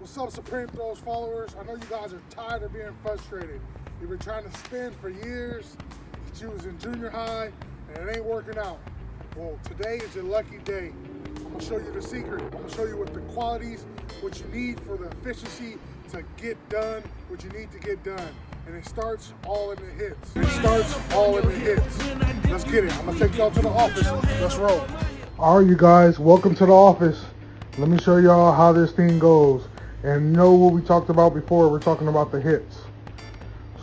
What's up, Supreme Throws followers? I know you guys are tired of being frustrated. You've been trying to spin for years. You was in junior high and it ain't working out. Well, today is your lucky day. I'm gonna show you the secret. I'm gonna show you what the qualities, what you need for the efficiency to get done, what you need to get done. And it starts all in the hits. Let's get it. I'm gonna take y'all to the office. Let's roll. All right, you guys, welcome to the office. Let me show y'all how this thing goes. And you know what we talked about before, we're talking about the hits.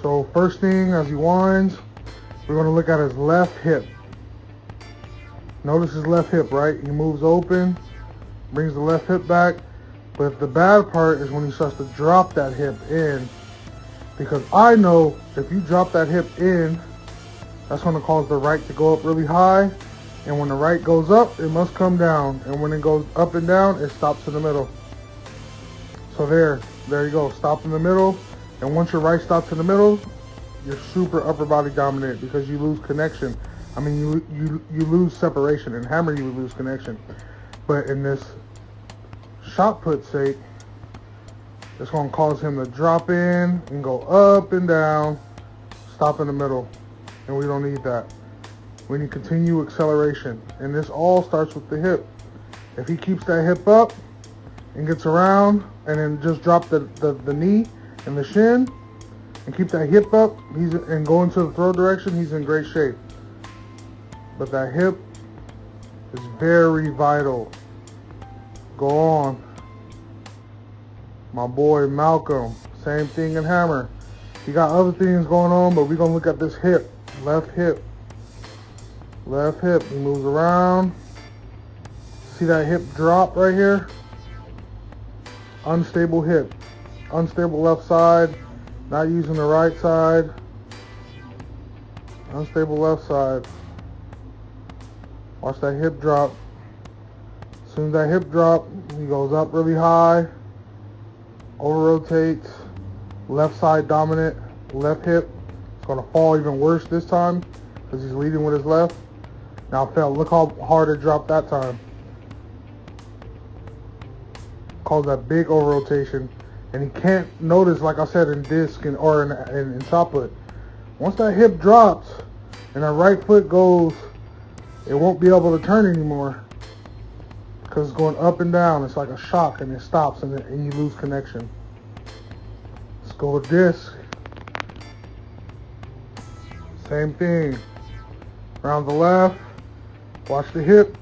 So first thing, as he winds, we're gonna look at his left hip. Notice his left hip, right? He moves open, brings the left hip back. But the bad part is when he starts to drop that hip in. Because I know if you drop that hip in, that's gonna cause the right to go up really high. And when the right goes up, it must come down. And when it goes up and down, it stops in the middle. So there you go, stop in the middle. And once your right stops in the middle, you're super upper body dominant because you lose connection. I mean, you lose separation. In hammer, you would lose connection. But in this shot put sake, it's going to cause him to drop in and go up and down, stop in the middle. And we don't need that. We need continue acceleration. And this all starts with the hip. If he keeps that hip up and gets around and then just drop the knee and the shin and keep that hip up and go into the throw direction, he's in great shape. But that hip is very vital. Go on. My boy Malcolm, same thing in hammer. He got other things going on, but we're gonna look at this hip. Left hip. Left hip. He moves around. See that hip drop right here? Unstable hip. Unstable left side. Not using the right side. Unstable left side. Watch that hip drop. As soon as that hip drop, he goes up really high. Over rotates. Left side dominant. Left hip. It's going to fall even worse this time because he's leading with his left. Now look how hard it dropped that time. Calls that big over rotation. And he can't notice, like I said, in disc or in shot put. Once that hip drops and that right foot goes, it won't be able to turn anymore because it's going up and down. It's like a shock and it stops and you lose connection. Let's go with disc. Same thing. Around the left. Watch the hip.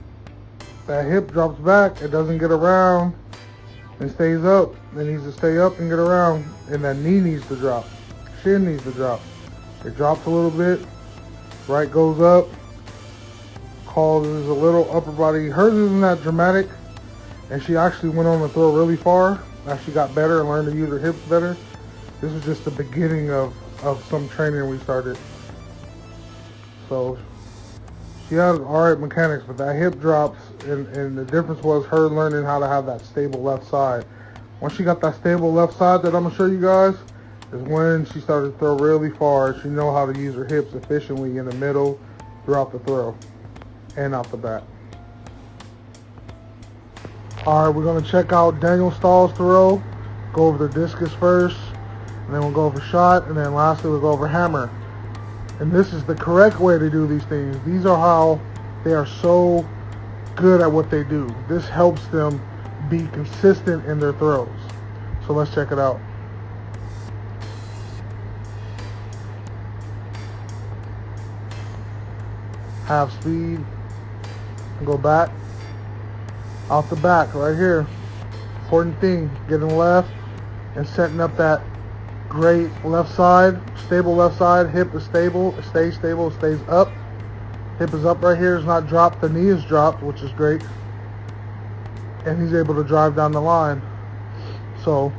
That hip drops back. It doesn't get around and stays up. It needs to stay up and get around. And that knee needs to drop. Shin needs to drop. It drops a little bit. Right goes up. Causes a little upper body. Hers isn't that dramatic. And she actually went on to throw really far as she got better and learned to use her hips better. This is just the beginning of some training we started. So she had alright mechanics, but that hip drops, and the difference was her learning how to have that stable left side. Once she got that stable left side that I'm going to show you guys, is when she started to throw really far. She know how to use her hips efficiently in the middle throughout the throw and out the back. Alright, we're going to check out Daniel Stahl's throw, go over the discus first, and then we'll go over shot, and then lastly we'll go over hammer. And this is the correct way to do these things. These are how they are so good at what they do. This helps them be consistent in their throws. So let's check it out. Half speed. Go back. Out the back right here. Important thing, getting left and setting up that great left side, stable left side. Hip is stable, it stays stable, it stays up. Hip is up right here, it's not dropped. The knee is dropped, which is great. And he's able to drive down the line. So,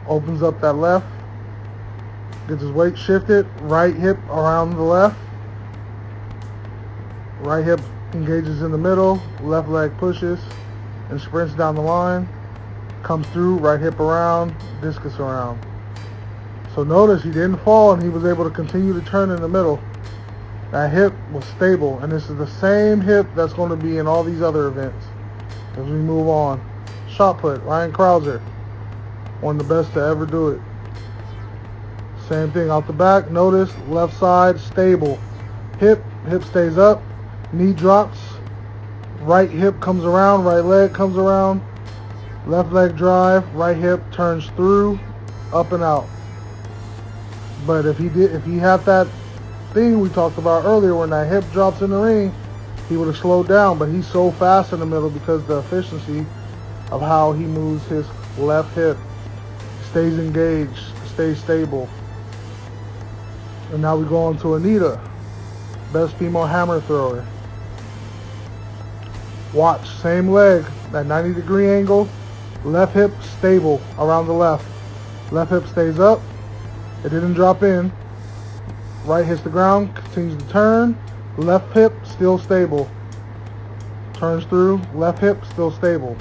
opens up that left, gets his weight shifted, right hip around the left. Right hip engages in the middle, left leg pushes and sprints down the line. Comes through, right hip around, discus around. So notice he didn't fall and he was able to continue to turn in the middle. That hip was stable, and this is the same hip that's going to be in all these other events. As we move on. Shot put, Ryan Krauser. One of the best to ever do it. Same thing out the back. Notice left side stable. Hip stays up. Knee drops. Right hip comes around. Right leg comes around. Left leg drive. Right hip turns through, up and out. But if he had that thing we talked about earlier, when that hip drops in the ring, he would have slowed down. But he's so fast in the middle because the efficiency of how he moves his left hip. Stays engaged, stays stable. And now we go on to Anita, best female hammer thrower. Watch, same leg, that 90-degree angle, left hip stable around the left. Left hip stays up, it didn't drop in. Right hits the ground, continues to turn, left hip still stable. Turns through, left hip still stable.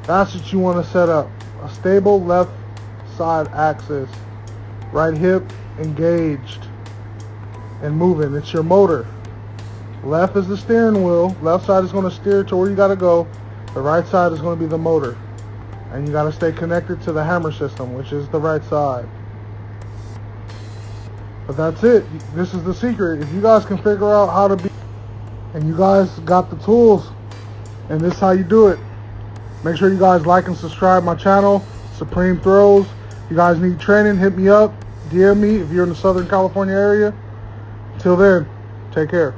That's what you want to set up, a stable left side axis. Right hip engaged and moving. It's your motor. Left is the steering wheel. Left side is going to steer to where you got to go. The right side is going to be the motor. And you got to stay connected to the hammer system, which is the right side. But that's it. This is the secret. If you guys can figure out how to be, and you guys got the tools, and this is how you do it. Make sure you guys like and subscribe my channel, Supreme Throws. If you guys need training, hit me up. DM me if you're in the Southern California area. Till then, take care.